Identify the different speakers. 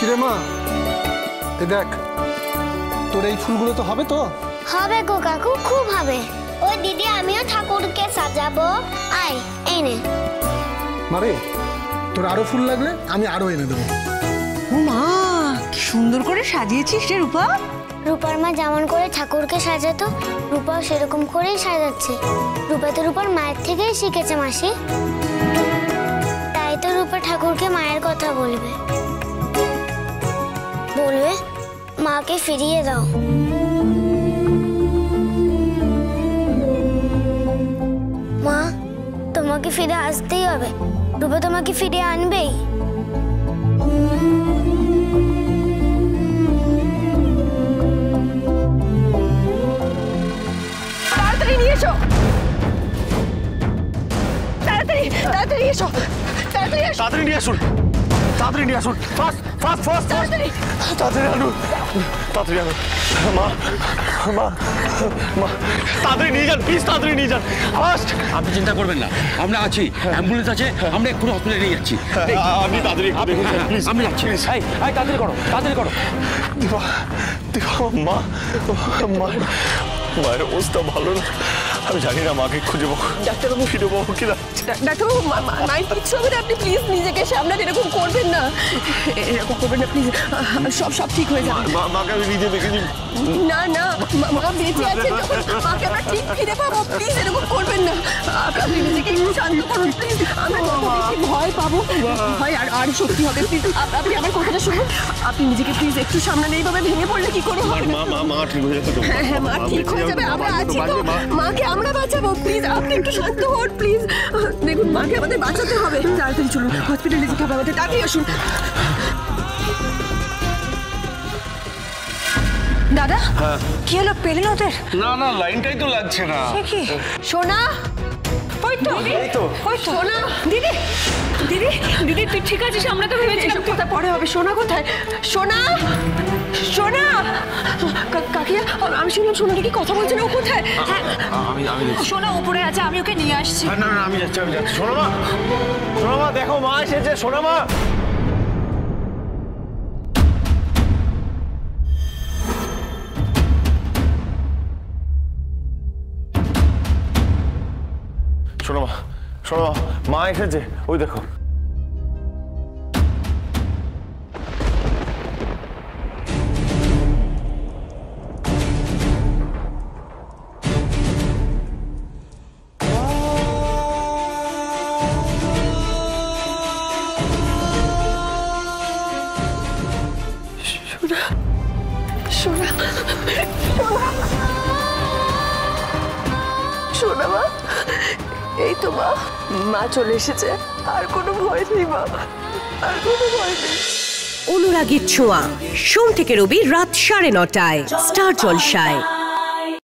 Speaker 1: কিরে মা, এই দেখ, তোর এই ফুলগুলো তো হবে তো?
Speaker 2: হবে গো কাকু, খুব হবে। ওই দিদি আমিও ঠাকুরকে সাজাবো। আয় এই নে।
Speaker 1: মারে, তোর আরো ফুল লাগলে আমি আরো এনে দেবো।
Speaker 3: ও মা, কি সুন্দর করে সাজিয়েছিস রে রূপা।
Speaker 2: রূপার মা যেমন করে ঠাকুরকে সাজাতো, রূপাও সেরকম করেই সাজাচ্ছে। রূপা তো রূপার মায়ের থেকেই শিখেছে মাসি। তাই তো রূপা ঠাকুরকে মায়ের কথা বলবে, বলবে মাকে ফিরিয়ে দাও। মা, তোমাকে ফিরে আসতেই হবে। রূপা তোমাকে ফিরিয়ে আনবেই।
Speaker 3: তাড়াতাড়ি নিয়ে এসো, তাড়াতাড়ি তাড়াতাড়ি এসো, তাড়াতাড়ি এসো,
Speaker 4: তাড়াতাড়ি নিয়ে আসুন, তাড়াতাড়ি নিয়ে আসুন, ফাস্ট ফাস্ট ফাস্ট
Speaker 3: তাড়াতাড়ি
Speaker 4: তাড়াতাড়ি আনুন, তাড়াতাড়ি আনুন। মা মা মা, তাড়াতাড়ি নিয়ে যান প্লিজ, তাড়াতাড়ি নিয়ে যান ফাস্ট।
Speaker 5: আপনি চিন্তা করবেন না, আমরা আছি, অ্যাম্বুলেন্স আছে, আমরা এক্ষুনি হসপিটালে নিয়ে যাচ্ছি।
Speaker 4: আপনি তাড়াতাড়ি দেখুন প্লিজ।
Speaker 5: আমি যাচ্ছি, তাড়াতাড়ি করো, তাড়াতাড়ি করো।
Speaker 4: দিবা দিবা, মা মায়ের অবস্থা ভালো না। আমি জানি না মাকে খুঁজে পাবো, ডাক্তারবাবু ফিরে পাবো কিনা।
Speaker 3: ডাক্তারবাবু, মায়ের কিচ্ছু হবে না, আপনি প্লিজ নিজেকে সামলান, এরকম করবেন না, এরকম করবেন না প্লিজ। সব ঠিক হয়ে যাবে।
Speaker 4: মাকে আমি নিজে দেখেছি।
Speaker 3: না না, মা বেঁচে আছেন, মাকে আমরা ঠিক ফিরে পাবো, প্লিজ এরকম করবেন না। আপনি নিজেকে একটু শান্ত করুন প্লিজ। আমরা যত বেশি ভয় পাবো, ভয় আর সত্যি হবে। প্লিজ আপনি আমার কথাটা শুনুন, আপনি নিজেকে প্লিজ একটু সামলান। এইভাবে ভেঙে পড়লে কি করে হবে?
Speaker 4: মা ঠিক হয়ে যাবে তো?
Speaker 3: হ্যাঁ মা ঠিক হয়ে যাবে, আমরা আছি তো, মাকে আমরা বাঁচাবো। প্লিজ আপনি একটু শান্ত হন প্লিজ। দেখুন, মাকে আমাদের বাঁচাতে হবে। তাড়াতাড়ি চলুন, হসপিটালে যেতে হবে আমাদের, তাড়াতাড়ি আসুন। দাদা, কি হলো, পেলেন ওদের?
Speaker 4: না লাইনটাই তো লাগছে না।
Speaker 3: কি সোনা? ওই তো সোনা। দিদি দিদি দিদি, তুই ঠিক আছিস? আমরা তো ভেবেছিলাম কথা পরে হবে। সোনা কোথায়? সোনা সোনা, কাকিয়া আমি শুনলাম সোনাকে কি কথা বলছেন, ও কোথায়?
Speaker 4: আমি
Speaker 3: সোনা উপরে আছে, আমি ওকে নিয়ে আসছি।
Speaker 4: না আমি যাচ্ছি। শোনো মা, দেখো মা এসেছে। শোনো মা, শোনো মা এসেছে, ওই দেখো।
Speaker 3: সোনা সোনা মা, এই তো মা চলে এসেছে। আর কোনো ভয় নেই মা, আর কোনো ভয় নেই।
Speaker 6: অনুরাগীর ছোঁয়া, সোম থেকে রবি রাত 9:30টায় স্টার জলসায়।